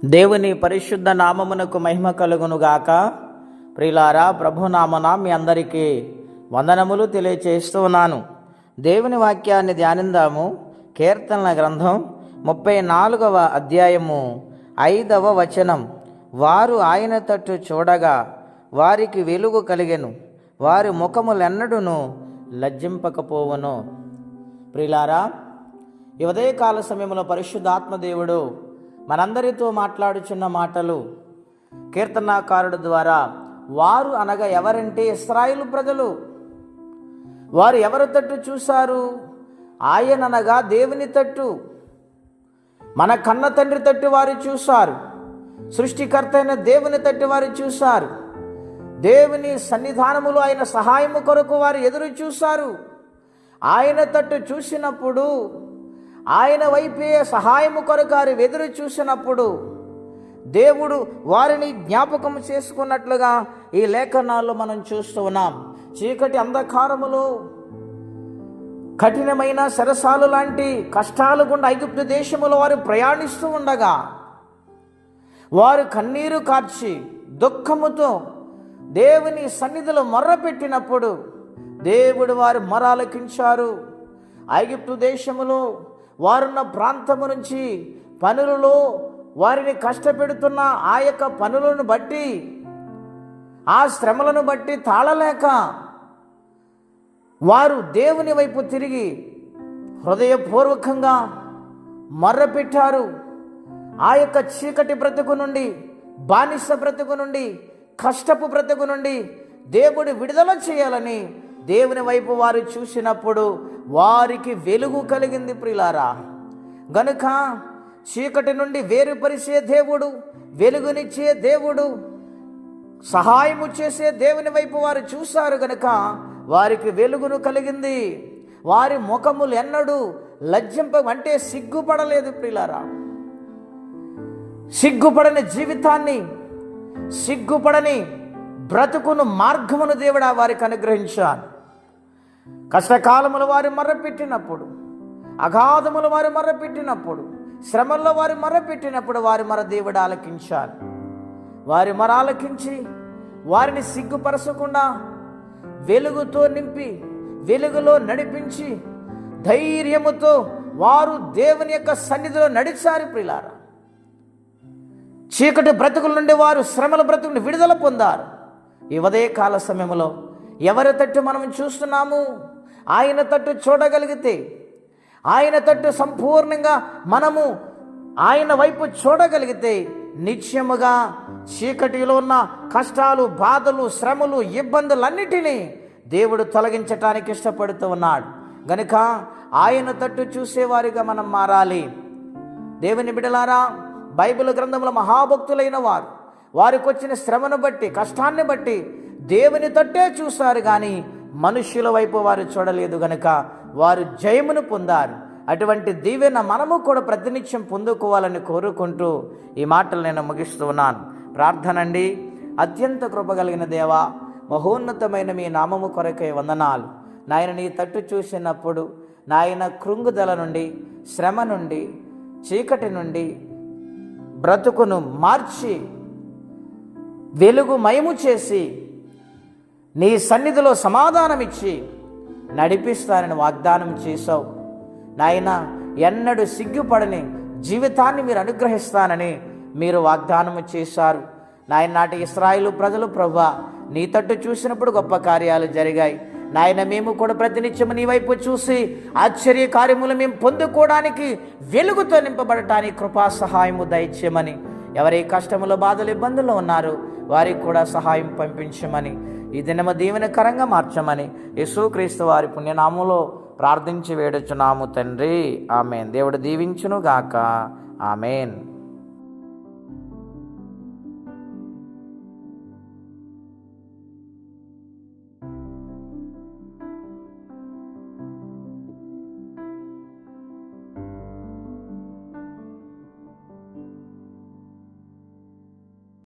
దేవుని పరిశుద్ధ నామమునకు మహిమ కలుగునుగాక. ప్రియులారా, ప్రభునామన మీ అందరికీ వందనములు తెలియచేస్తూ ఉన్నాను. దేవుని వాక్యాన్ని ధ్యానిందాము. కీర్తనల గ్రంథం 34వ అధ్యాయము 5వ వచనం. వారు ఆయన తట్టు చూడగా వారికి వెలుగు కలిగెను, వారి ముఖములెన్నడును లజ్జింపకపోవును. ప్రియులారా, ఈ ఉదయకాల సమయంలో పరిశుద్ధాత్మదేవుడు మనందరితో మాట్లాడుచున్న మాటలు కీర్తనాకారుడు ద్వారా. వారు అనగా ఎవరంటే ఇశ్రాయేలు ప్రజలు. వారు ఎవరి తట్టు చూశారు? ఆయన అనగా దేవుని తట్టు, మన కన్న తండ్రి తట్టు వారు చూశారు. సృష్టికర్త అయిన దేవుని తట్టు వారు చూశారు. దేవుని సన్నిధానములో ఆయన సహాయము కొరకు వారు ఎదురు చూశారు. ఆయన తట్టు చూసినప్పుడు, ఆయన వైపే సహాయము కొరకు వారు ఎదురు చూసినప్పుడు దేవుడు వారిని జ్ఞాపకం చేసుకున్నట్లుగా ఈ లేఖనాల్లో మనం చూస్తూ ఉన్నాం. చీకటి అంధకారములో కఠినమైన సరసాలు లాంటి కష్టాలు గుండా ఐగుప్తు దేశములో వారు ప్రయాణిస్తూ ఉండగా, వారు కన్నీరు కార్చి దుఃఖముతో దేవుని సన్నిధిలో మొర్రపెట్టినప్పుడు దేవుడు వారు మొరాలకించారు. ఐగుప్తు దేశములో వారున్న ప్రాంతము నుంచి పనులలో వారిని కష్టపెడుతున్న ఆ యొక్క పనులను బట్టి, ఆ శ్రమలను బట్టి తాళలేక వారు దేవుని వైపు తిరిగి హృదయపూర్వకంగా మొర్రపెట్టారు. ఆ యొక్క చీకటి బ్రతుకు నుండి, బానిస బ్రతుకు నుండి, కష్టపు బ్రతుకు నుండి దేవుడు విడుదల చేయాలని దేవుని వైపు వారు చూసినప్పుడు వారికి వెలుగు కలిగింది. ప్రియులారా, గనుక చీకటి నుండి వేరుపరిచే దేవుడు, వెలుగునిచ్చే దేవుడు, సహాయము చేసే దేవుని వైపు వారు చూశారు. గనుక వారికి వెలుగును కలిగింది. వారి ముఖములు ఎన్నడూ అంటే సిగ్గుపడలేదు. ప్రియులారా, సిగ్గుపడని జీవితాన్ని, సిగ్గుపడని బ్రతుకును, మార్గమును దేవుడు వారికి అనుగ్రహించారు. కష్టకాలములు వారు మొర్రపెట్టినప్పుడు, అగాధములు వారు మొర్రపెట్టినప్పుడు, శ్రమల్లో వారు మొర్రపెట్టినప్పుడు వారి మొర దేవుడు ఆలకించారు. వారి మొర ఆలకించి వారిని సిగ్గుపరచకుండా వెలుగుతో నింపి, వెలుగులో నడిపించి, ధైర్యముతో వారు దేవుని యొక్క సన్నిధిలో నడిచారు. ప్రియులారా, చీకటి బ్రతుకుల నుండి వారు శ్రమల బ్రతుకుని విడుదల పొందారు. ఈ ఉదయకాల సమయంలో ఎవరి తట్టు మనం చూస్తున్నాము? ఆయన తట్టు చూడగలిగితే, ఆయన తట్టు సంపూర్ణంగా మనము ఆయన వైపు చూడగలిగితే నిత్యముగా చీకటిలో ఉన్న కష్టాలు, బాధలు, శ్రమలు, ఇబ్బందులన్నిటినీ దేవుడు తొలగించటానికి ఇష్టపడుతూ ఉన్నాడు. గనుక ఆయన తట్టు చూసేవారిగా మనం మారాలి. దేవుని బిడ్డలారా, బైబిల్ గ్రంథంలో మహాభక్తులైన వారు వారికి వచ్చిన శ్రమను బట్టి, కష్టాన్ని బట్టి దేవుని తట్టే చూస్తారు, కానీ మనుష్యుల వైపు వారు చూడలేదు. గనుక వారు జయమును పొందారు. అటువంటి దీవెన మనము కూడా ప్రతినిత్యం పొందుకోవాలని కోరుకుంటూ ఈ మాటలు నేను ముగిస్తూ ఉన్నాను. ప్రార్థనండి. అత్యంత కృపగలిగిన దేవా, మహోన్నతమైన మీ నామము కొరకై వందనాలు. నాయన, నీ తట్టు చూసినప్పుడు నాయన కృంగుదల నుండి, శ్రమ నుండి, చీకటి నుండి బ్రతుకును మార్చి వెలుగుమయము చేసి నీ సన్నిధిలో సమాధానమిచ్చి నడిపిస్తానని వాగ్దానం చేశావు. నాయన, ఎన్నడూ సిగ్గుపడని జీవితాన్ని మీరు అనుగ్రహిస్తానని మీరు వాగ్దానము చేశారు. నాయన, నాటి ఇశ్రాయేలు ప్రజలు ప్రభువా నీ తట్టు చూసినప్పుడు గొప్ప కార్యాలు జరిగాయి. నాయన, మేము కూడా ప్రతినిత్యము నీ వైపు చూసి ఆశ్చర్య కార్యములు మేము పొందుకోవడానికి, వెలుగుతో నింపబడటానికి కృపా సహాయము దయచేయమని, ఎవరి కష్టములో, బాధలు, ఇబ్బందులు ఉన్నారో వారికి కూడా సహాయం పంపించమని, ఈ దినము దీవెనకరంగా మార్చమని యేసుక్రీస్తు వారి పుణ్యనామములో ప్రార్థించి వేడుచున్నాము తండ్రి. ఆమేన్. దేవుడు దీవించును గాక. ఆమేన్.